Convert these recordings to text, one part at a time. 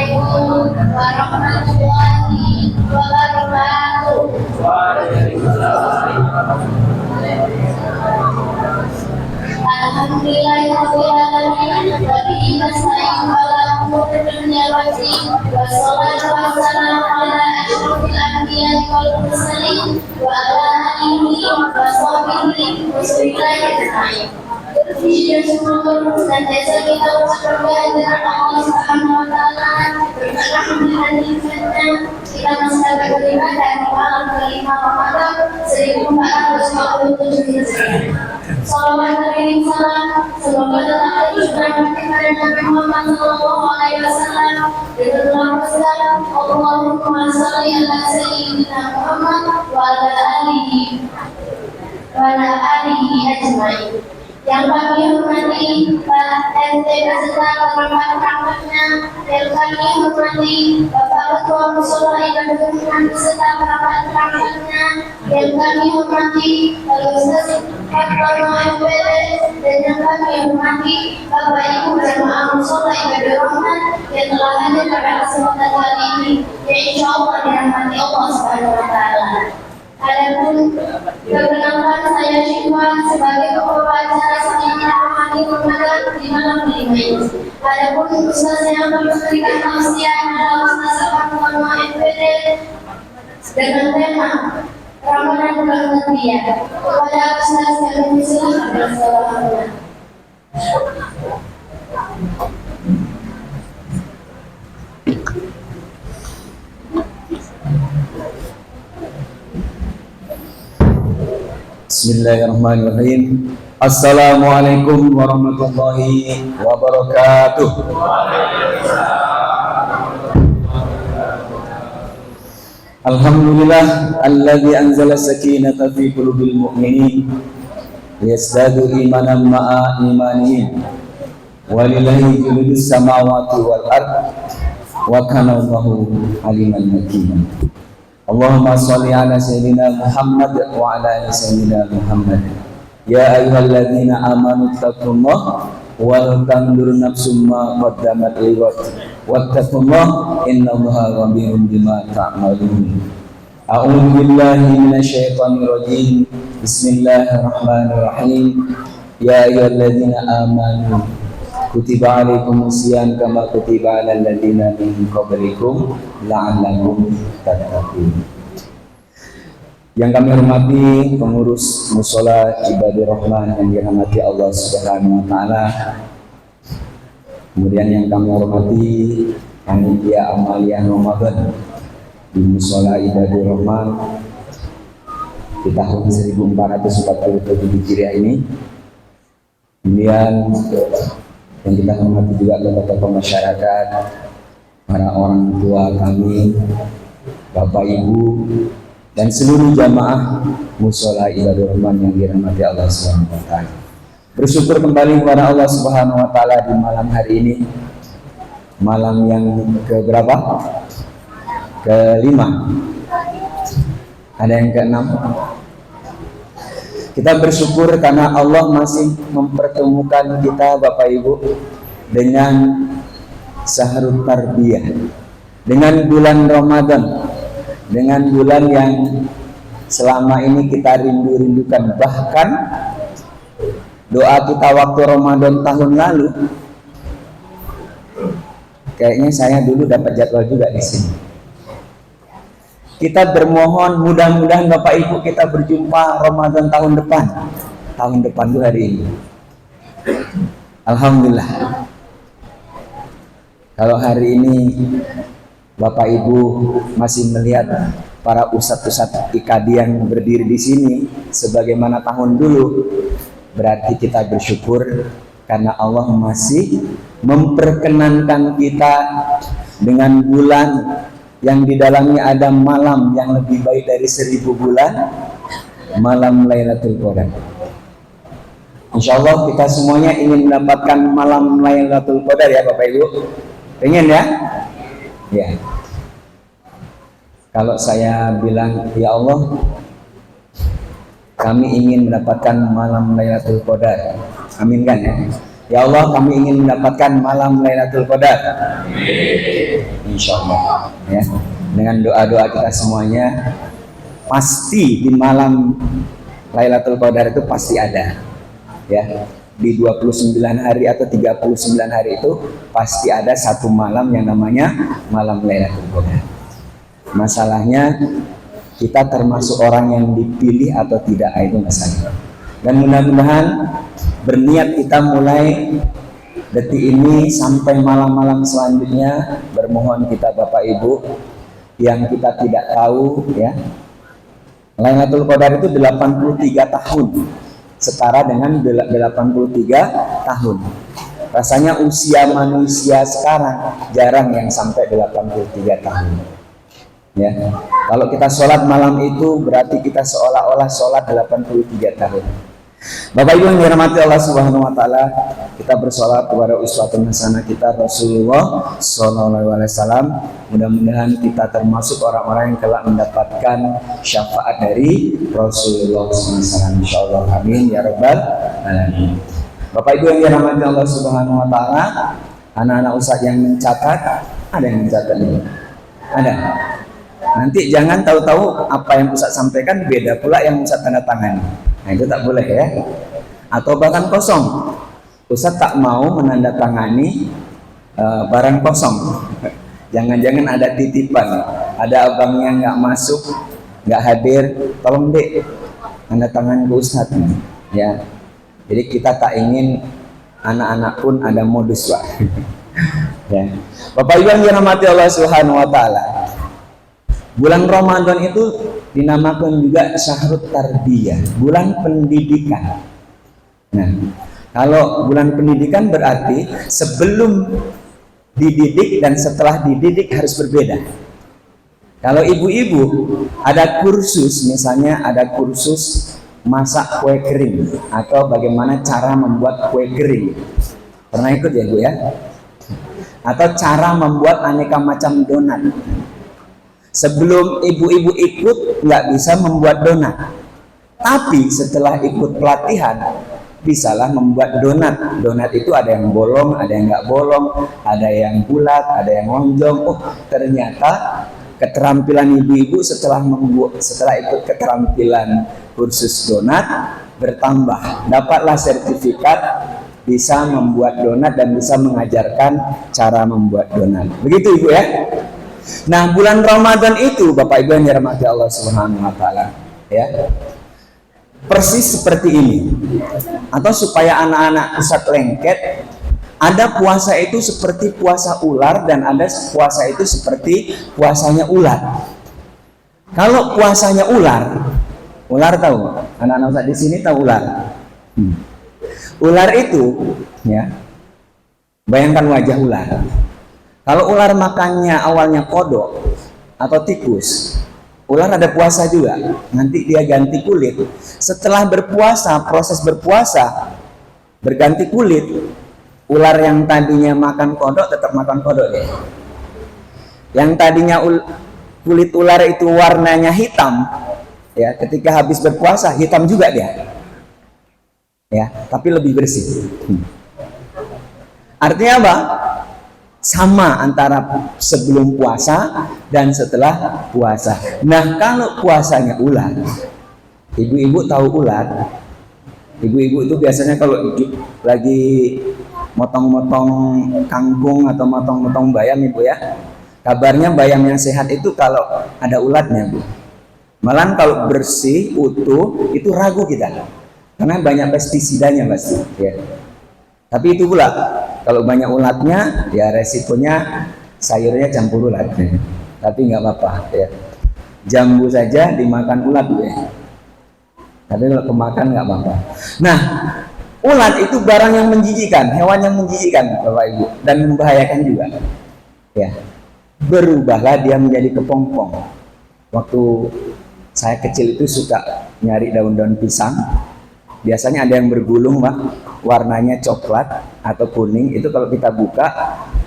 Assalamualaikum warahmatullahi wabarakatuh. Alhamdulillahirrahmanirrahim. Wa bihi nasta'in ala umuri dunya waddin. Wassalatu wassalamu ala asyrofil anbiya'i wal mursalin wa ala alihi wa sahbihi wa sallam. Puji dan syukur senantiasa kita ucapkan kehadirat Allah Subhanahu wa taala. Berkah dan nikmatnya kita masih dapat beribadah di malam kelima Ramadan 1447 Hijriah. Salawat dan salam semoga tetap tercurahkan kepada Nabi Muhammad sallallahu alaihi wasallam dengan lafaz Allahumma shalli ala sayyidina Muhammad wa ala alihi ajmain. Yang kami hormati Pak RT beserta perangkat-perangkatnya, yang kami hormati Bapak Ketua Mushola Ibadah Rahman beserta perangkat-perangkatnya, yang kami hormati Ustaz Ketua MPD, dan yang kami hormati Bapak Ibu Jamaah Mushola Ibadah Rahman yang telah hadir pada kesempatan kali ini, yang insya Allah dirahmati Allah Subhanahu wa taala. Adapun perkenalkan saya Syihwan sebagai pembawa acara Sayyidina Rahmani Ramadan di malam kelima ini. Adapun Ustaz yang akan memberikan tausiah adalah Ustaz Al-Fatihah MPD dengan tema Ramadan bulan mulia. Kepada Ustaz kami silakan bersalam. Bismillahirrahmanirrahim. Assalamualaikum warahmatullahi wabarakatuh. Alhamdulillah alladzi anzala sakinata fi qulubil mu'minin liyazdadu imanan ma'a imanihim walillahi junudus samawati wal ard wa kana Allahu aliman hakim. Allahumma sholli ala sayyidina Muhammad wa ala ali sayyidina Muhammad. Ya ayyuhalladzina amanu taqullaha wal tanzur nafsum ma qaddamat lighad wattaqullaha innallaha khabirun bima ta'malun. A'udzu billahi minasyaitonir rajim. Bismillahirrahmanirrahim. Ya ayyuhalladzina amanu kutiba alaikumusiyam kama kutiba alal ladzina min qablikum la'allakum tattaqun. Yang kami hormati pengurus Mushola Ibadah Rahman yang dirahmati Allah Subhanahu wa taala. Kemudian yang kami hormati panitia Amalia Ramadan di Mushola Ibadah Rahman di tahun 1447 Hijriah ini. Kemudian yang kita hormati juga tokoh-tokoh masyarakat, para orang tua kami, Bapak Ibu, dan seluruh jamaah Mushola Ibadah Rahman yang dirahmati Allah Subhanahu wa taala. Bersyukur kembali kepada Allah Subhanahu wa taala di malam hari ini. Malam yang keberapa? Kelima. Ada yang keenam. Kita bersyukur karena Allah masih mempertemukan kita Bapak Ibu dengan Syahrul Tarbiyah, dengan bulan Ramadan, dengan bulan yang selama ini kita rindu-rindukan. Bahkan doa kita waktu Ramadan tahun lalu, kayaknya saya dulu dapat jadwal juga di sini. Kita bermohon mudah-mudahan Bapak Ibu kita berjumpa Ramadan tahun depan. Tahun depan itu hari ini. Alhamdulillah. Kalau hari ini Bapak Ibu masih melihat para ustadz-ustadz IKAD yang berdiri di sini sebagaimana tahun dulu, berarti kita bersyukur karena Allah masih memperkenankan kita dengan bulan yang di dalamnya ada malam yang lebih baik dari 1000 bulan, malam Lailatul Qadar. Insyaallah kita semuanya ingin mendapatkan malam Lailatul Qadar ya Bapak Ibu. Pengen ya? Ya. Kalau saya bilang ya Allah, kami ingin mendapatkan malam Lailatul Qadar. Amin kan ya? Ya Allah, kami ingin mendapatkan malam Lailatul Qadar. Insya Allah, ya. Dengan doa-doa kita semuanya, pasti di malam Lailatul Qadar itu pasti ada. Ya, di 29 hari atau 39 hari itu pasti ada satu malam yang namanya malam Lailatul Qadar. Masalahnya kita termasuk orang yang dipilih atau tidak, itu masalah. Dan mudah-mudahan berniat kita mulai detik ini sampai malam-malam selanjutnya, bermohon kita Bapak Ibu yang kita tidak tahu, ya, Lailatul Qadar itu 83 tahun, setara dengan 83 tahun. Rasanya usia manusia sekarang jarang yang sampai 83 tahun. Ya, kalau kita sholat malam itu berarti kita seolah-olah sholat 83 tahun. Bapak Ibu yang dirahmati Allah Subhanahu wa taala, kita bersolat kepada uswatun hasanah kita Rasulullah sallallahu alaihi wasallam. Mudah-mudahan kita termasuk orang-orang yang telah mendapatkan syafaat dari Rasulullah sallallahu alaihi wasallam, insyaallah. Amin ya rabbal alamin. Bapak Ibu yang dirahmati Allah Subhanahu wa taala, anak-anak ustaz yang mencatat, ada yang mencatat ini? Ada. Nanti jangan tahu-tahu apa yang ustaz sampaikan beda pula yang ustaz tanda tangani. Nah, itu tak boleh, ya. Atau bahkan kosong, ustaz tak mau menandatangani barang kosong. Jangan-jangan ada titipan, ada abangnya nggak masuk, nggak hadir, tolong dek tanda tangan ke ustaz, ya. Jadi kita tak ingin anak-anak pun ada modus, Pak. Ya. Bapak Ibu yang dirahmati Allah Subhanahu wa taala, bulan Ramadan itu dinamakan juga syahrut tarbiyah, bulan pendidikan. Nah, kalau bulan pendidikan berarti sebelum dididik dan setelah dididik harus berbeda. Kalau ibu-ibu ada kursus, misalnya ada kursus masak kue kering atau bagaimana cara membuat kue kering. Pernah ikut ya Bu ya? Atau cara membuat aneka macam donat. Sebelum ibu-ibu ikut nggak bisa membuat donat, tapi setelah ikut pelatihan bisalah membuat donat. Donat itu ada yang bolong, ada yang nggak bolong, ada yang bulat, ada yang lonjong. Oh, ternyata keterampilan ibu-ibu setelah ikut keterampilan kursus donat bertambah, dapatlah sertifikat bisa membuat donat dan bisa mengajarkan cara membuat donat. Begitu Ibu ya. Nah, bulan Ramadan itu Bapak Ibu yang dirahmati Allah Subhanahu wa taala, ya. Persis seperti ini. Atau supaya anak-anak pusat lengket, ada puasa itu seperti puasa ular dan ada puasa itu seperti puasanya ular. Kalau puasanya ular tahu? Anak-anak Ustaz di sini tahu ular. Ular itu, ya. Bayangkan wajah ular. Kalau ular makannya awalnya kodok atau tikus, ular ada puasa juga. Nanti dia ganti kulit. Setelah berpuasa, proses berpuasa, berganti kulit. Ular yang tadinya makan kodok tetap makan kodok deh. Yang tadinya kulit ular itu warnanya hitam, ya, ketika habis berpuasa hitam juga dia. Ya, tapi lebih bersih. Artinya apa? Sama antara sebelum puasa dan setelah puasa. Nah, kalau puasanya ular, ibu-ibu tahu ular? Ibu-ibu itu biasanya kalau lagi motong-motong kangkung atau motong-motong bayam, Ibu ya. Kabarnya bayam yang sehat itu kalau ada ulatnya, Bu. Malahan kalau bersih, utuh, itu ragu kita. Karena banyak pestisidanya pasti, ya. Tapi itu pula, kalau banyak ulatnya, ya resikonya sayurnya campur ulat. Tapi nggak apa-apa, ya. Jambu saja dimakan ulat, ya. Tapi kalau kemakan nggak apa-apa. Nah, ulat itu barang yang menjijikan, hewan yang menjijikan, Bapak Ibu, dan membahayakan juga. Ya, berubahlah dia menjadi kepompong. Waktu saya kecil itu suka nyari daun-daun pisang. Biasanya ada yang bergulung, Pak, warnanya coklat atau kuning. Itu kalau kita buka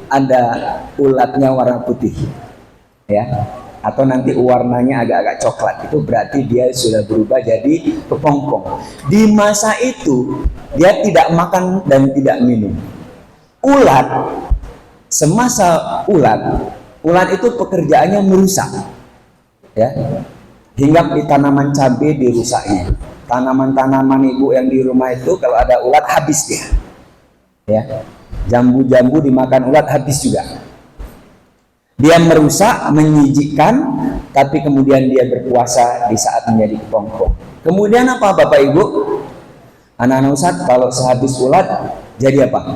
ada ulatnya warna putih, ya. atau nanti warnanya agak-agak coklat, itu berarti dia sudah berubah jadi kepompong. Di masa itu dia tidak makan dan tidak minum. Ulat, semasa ulat itu pekerjaannya merusak, ya, hingga di tanaman cabai dirusaknya. Tanaman-tanaman ibu yang di rumah itu kalau ada ulat habis dia, ya. Jambu-jambu dimakan ulat habis juga. Dia merusak, menjijikkan, tapi kemudian dia berkuasa di saat menjadi kepompong. Kemudian apa Bapak Ibu? Anak-anak Ustadz, kalau sehabis ulat jadi apa?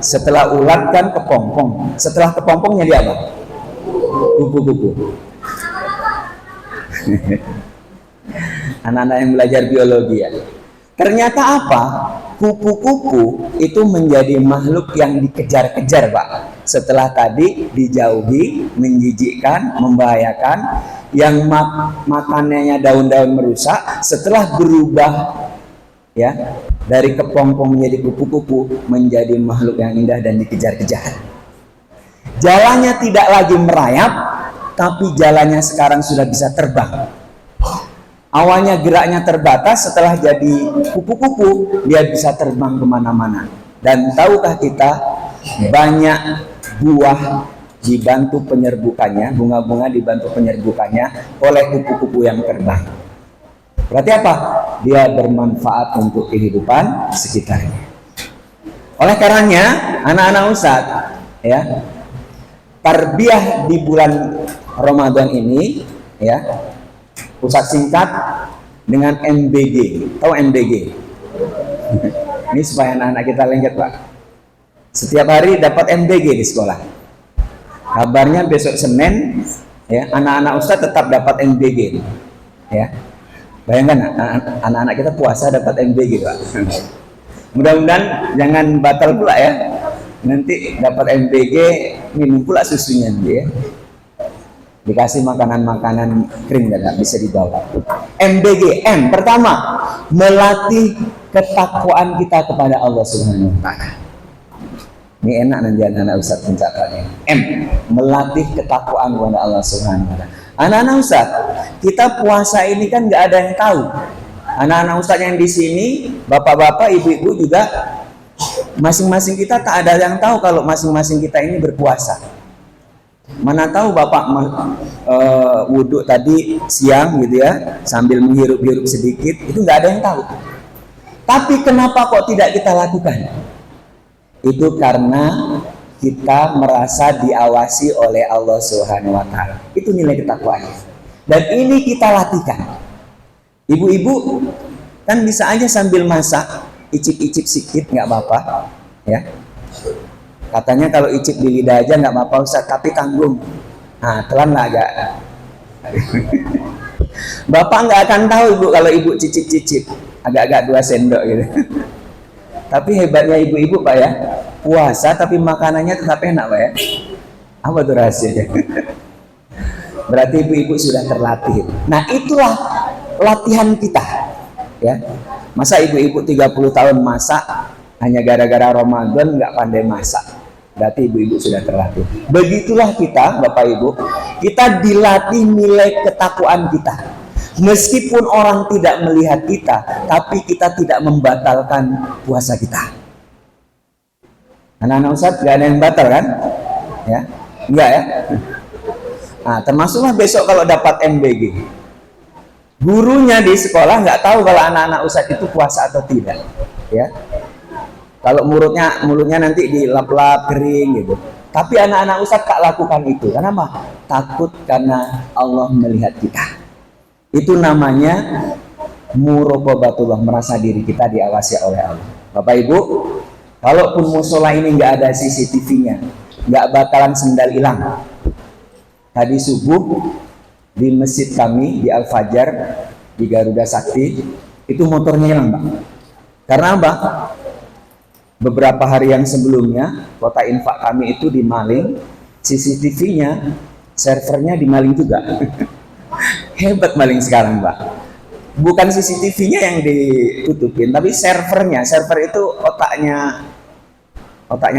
Setelah ulat kan kepompong. Setelah kepompong jadi apa? Kupu-kupu. Anak-anak yang belajar biologi ya. Ternyata apa? Kupu-kupu itu menjadi makhluk yang dikejar-kejar, Pak. Setelah tadi dijauhi, menjijikkan, membahayakan, yang makanannya daun-daun merusak, setelah berubah ya dari kepompong menjadi kupu-kupu, menjadi makhluk yang indah dan dikejar-kejar. Jalannya tidak lagi merayap, tapi jalannya sekarang sudah bisa terbang. Awalnya geraknya terbatas, setelah jadi kupu-kupu dia bisa terbang kemana-mana. Dan tahukah kita, banyak buah dibantu penyerbukannya, bunga-bunga dibantu penyerbukannya oleh kupu-kupu yang terbang. Berarti apa? Dia bermanfaat untuk kehidupan sekitarnya. Oleh karenanya, anak-anak Ustadz, ya, tarbiyah di bulan Ramadan ini, ya, Ustadz singkat dengan MBG. Tahu MBG? Ini supaya anak-anak kita lengket, Pak. Setiap hari dapat MBG di sekolah. Kabarnya besok Senin, ya, anak-anak Ustadz tetap dapat MBG, ya. Bayangkan anak-anak kita puasa dapat MBG, Pak. Mudah-mudahan jangan batal pula ya. Nanti dapat MBG minum pula susunya dia. Dikasih makanan-makanan kering dan bisa dibawa. MBG, M pertama, melatih ketakwaan kita kepada Allah Subhanahu wa taala. Ini enak nanti anak-anak Ustadz mencatatnya. M, melatih ketakwaan kepada Allah Subhanahu wa taala. Anak-anak Ustadz, kita puasa ini kan nggak ada yang tahu. Anak-anak Ustadz yang di sini, bapak-bapak, ibu-ibu juga, masing-masing kita tak ada yang tahu kalau masing-masing kita ini berpuasa. Mana tahu bapak wudhu tadi siang gitu ya, sambil menghirup-hirup sedikit, itu nggak ada yang tahu. Tapi kenapa kok tidak kita lakukan? Itu karena kita merasa diawasi oleh Allah Subhanahu wa taala. Itu nilai ketakwaannya. Dan ini kita latihkan. Ibu-ibu kan bisa aja sambil masak, icip-icip sedikit nggak apa-apa, ya. Katanya kalau icip di lidah aja nggak apa-apa Ustaz, tapi tanggung. Nah, telan lah agak. Bapak nggak akan tahu ibu kalau ibu cicip-cicip, agak-agak 2 sendok gitu. Tapi hebatnya ibu-ibu Pak ya, puasa tapi makanannya tetap enak Pak ya. Apa tuh rahasianya? Berarti ibu-ibu sudah terlatih. Nah itulah latihan kita, ya. Masa ibu-ibu 30 tahun masak hanya gara-gara Ramadan nggak pandai masak? Berarti ibu-ibu sudah terlatih. Begitulah kita, Bapak Ibu, kita dilatih nilai ketakwaan kita. Meskipun orang tidak melihat kita, tapi kita tidak membatalkan puasa kita. Anak-anak Ustadz nggak ada yang batal kan? Ya, enggak ya? Nah, termasuklah besok kalau dapat MBG. Gurunya di sekolah nggak tahu kalau anak-anak Ustadz itu puasa atau tidak, ya. Kalau mulutnya nanti dilap-lap kering gitu. Tapi anak-anak Ustadz tak lakukan itu. Kenapa? Takut karena Allah melihat kita. Itu namanya muraqabatullah, merasa diri kita diawasi oleh Allah. Bapak Ibu, kalaupun musola ini nggak ada CCTV-nya, nggak bakalan sendal hilang. Tadi subuh di masjid kami di Al-Fajar di Garuda Sakti itu motornya hilang, Pak. Karena apa? Beberapa hari yang sebelumnya kota infak kami itu dimaling, CCTV-nya, servernya dimaling juga. Hebat maling sekarang, Pak. Bukan CCTV-nya yang ditutupin, tapi servernya. Server itu otaknya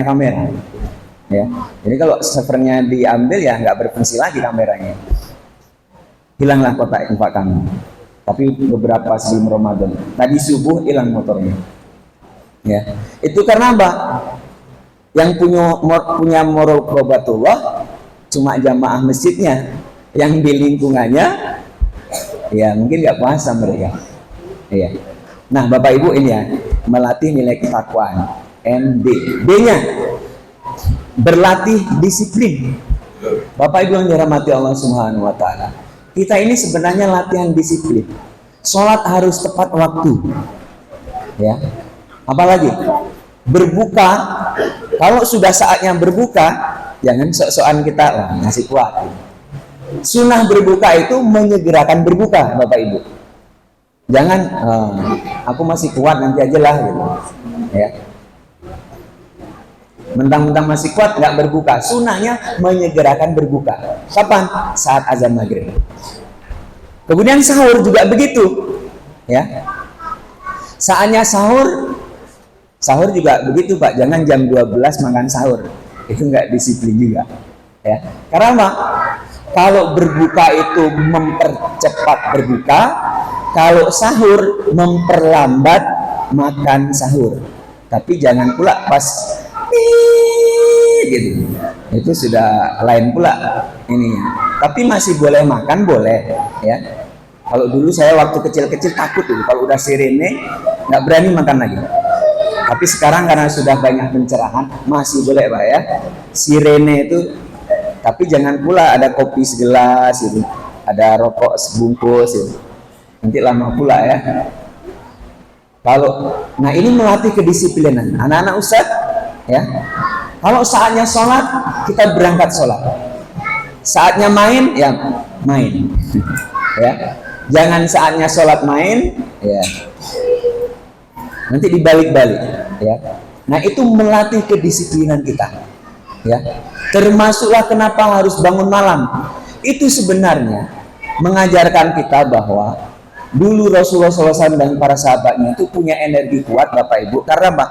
kamera. Ya, jadi kalau servernya diambil ya nggak berfungsi lagi kameranya. Hilanglah kotak infak kami. Tapi beberapa sebelum Ramadan. Tadi subuh hilang motornya. Ya, itu karena apa? Yang punya muraqabatullah cuma jamaah masjidnya, yang di lingkungannya ya mungkin nggak puasa mereka. Ya. Nah, Bapak Ibu ini ya, melatih nilai ketakwaan. MD. B-nya berlatih disiplin. Bapak Ibu yang dirahmati Allah Subhanahu wa taala. Kita ini sebenarnya latihan disiplin. Sholat harus tepat waktu. Ya. Apalagi berbuka, kalau sudah saatnya berbuka, jangan sok-sokan kita lah ngasih kuat. Sunnah berbuka itu menyegerakan berbuka, Bapak Ibu. Jangan aku masih kuat nanti aja lah gitu. Ya. Mentang-mentang masih kuat nggak berbuka. Sunnahnya menyegerakan berbuka. Kapan? Saat azan maghrib. Kemudian sahur juga begitu. Ya. Saatnya sahur juga begitu Pak, jangan jam 12 makan sahur, itu nggak disiplin juga ya. Karena apa? Kalau berbuka itu mempercepat berbuka, kalau sahur memperlambat makan sahur. Tapi jangan pula pas gitu, itu sudah lain pula ininya. Tapi masih boleh makan, boleh ya. Kalau dulu saya waktu kecil-kecil takut tuh, kalau udah sirene nggak berani makan lagi. Tapi sekarang karena sudah banyak pencerahan, masih boleh Pak ya. Sirene itu, tapi jangan pula ada kopi segelas itu, ada rokok sebungkus itu. Nanti lama pula ya. Nah ini melatih kedisiplinan. Anak-anak Ustadz ya. Kalau saatnya sholat, kita berangkat sholat. Saatnya main, ya main. Ya. Jangan saatnya sholat main, ya. Nanti dibalik-balik ya. Nah itu melatih kedisiplinan kita ya. Termasuklah kenapa harus bangun malam. Itu sebenarnya mengajarkan kita bahwa dulu Rasulullah SAW dan para sahabatnya itu punya energi kuat Bapak Ibu. Karena apa?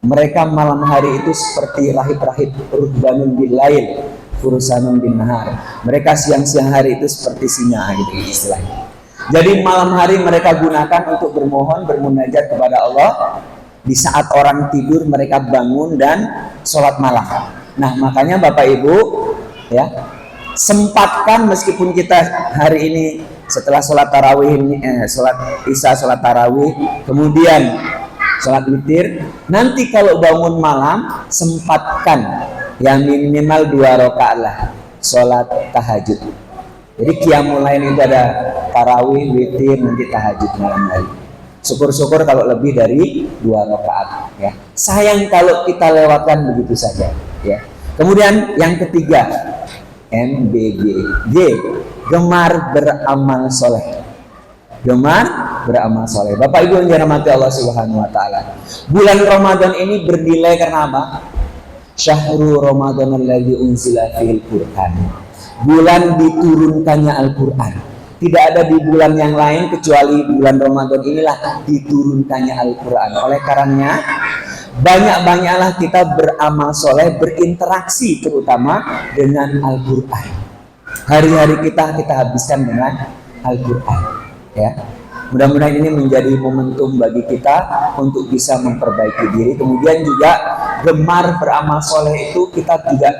Mereka malam hari itu seperti rahib-rahib rubbanun bil lail, fursanun bin nahar. Mereka siang-siang hari itu seperti singa gitu istilahnya. Jadi malam hari mereka gunakan untuk bermohon, bermunajat kepada Allah. Di saat orang tidur mereka bangun dan sholat malam. Nah makanya Bapak Ibu ya, sempatkan meskipun kita hari ini setelah sholat tarawih, sholat isya, sholat tarawih, kemudian sholat witir, nanti kalau bangun malam sempatkan yang minimal 2 rakaat lah sholat tahajud. Jadi qiyamul lail itu ada tarawih, witir, nanti tahajud malam hari. Syukur-syukur kalau lebih dari 2 rakaat ya. Sayang kalau kita lewatkan begitu saja ya. Kemudian yang ketiga, MBG. G, gemar beramal soleh. Gemar beramal soleh. Bapak Ibu yang dirahmati Allah Subhanahu wa taala. Bulan Ramadan ini bernilai karena apa? Syahrul Ramadan alladzi unzila fihil Qur'an. Bulan diturunkannya Al-Quran. Tidak ada di bulan yang lain kecuali bulan Ramadan inilah diturunkannya Al-Quran. Oleh karenanya banyak-banyaklah kita beramal soleh, berinteraksi terutama dengan Al-Quran. Hari-hari kita habiskan dengan Al-Quran ya. Mudah-mudahan ini menjadi momentum bagi kita untuk bisa memperbaiki diri. Kemudian juga gemar beramal soleh itu kita juga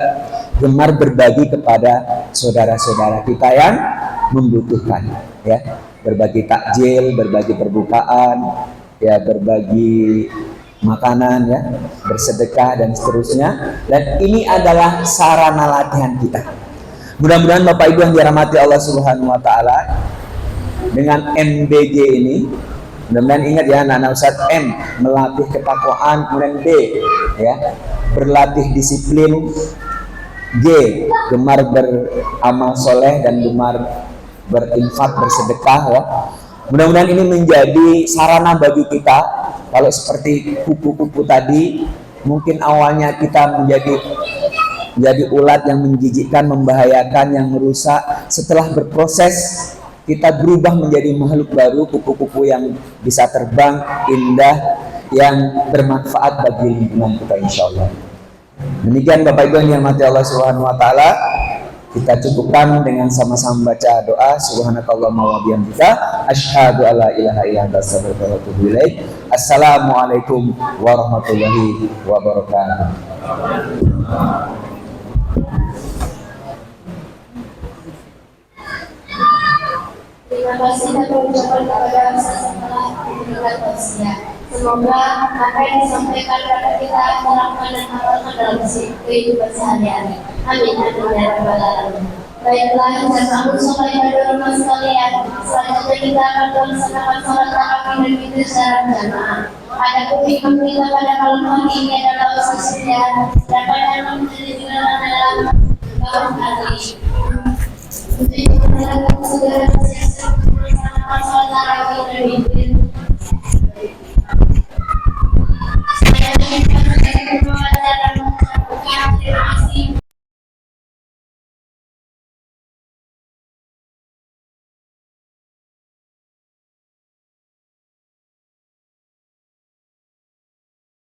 gemar berbagi kepada saudara-saudara kita yang membutuhkan ya. Berbagi takjil, berbagi perbukaan ya, berbagi makanan ya, bersedekah dan seterusnya. Dan ini adalah sarana latihan kita. Mudah-mudahan Bapak Ibu yang dirahmati Allah Subhanahu wa taala, dengan MBG ini, mudah-mudahan ingat ya anak-anak Ustadz, M melatih ketakwaan, kemudian B ya berlatih disiplin, G gemar beramal soleh dan gemar berinfak, bersedekah ya. Mudah-mudahan ini menjadi sarana bagi kita. Kalau seperti kupu-kupu tadi, mungkin awalnya kita menjadi ulat yang menjijikkan, membahayakan, yang merusak. Setelah berproses, kita berubah menjadi makhluk baru, kupu-kupu yang bisa terbang, indah, yang bermanfaat bagi lingkungan kita insya Allah. Demikian Bapak Ibu yang dirahmati Allah Subhanahu wa taala, kita cukupkan dengan sama-sama baca doa subhanakallahumma wa bihamdika asyhadu alla ilaha illa anta astaghfiruka wa atubu ilaik. Assalamualaikum warahmatullahi wabarakatuh. Terima kasih dan mengucapkan kepada Ustaz yang telah memberikan tausiah. Semoga apa yang disampaikan kepada kita terapkan dan amalkan dalam kehidupan sehari-hari. Amin amin ya rabbal alamin. Baiklah, jamaah sholat ibadah rumah sekalian. Selanjutnya kita akan melaksanakan sholat tarawih dan witir secara berjamaah. Ada imam kita pada malam hari ini adalah Ustaz Sufyan dan pada malam menjadi jualan adalah Bang Ali. Untuk itu, segera melaksanakan sholat tarawih.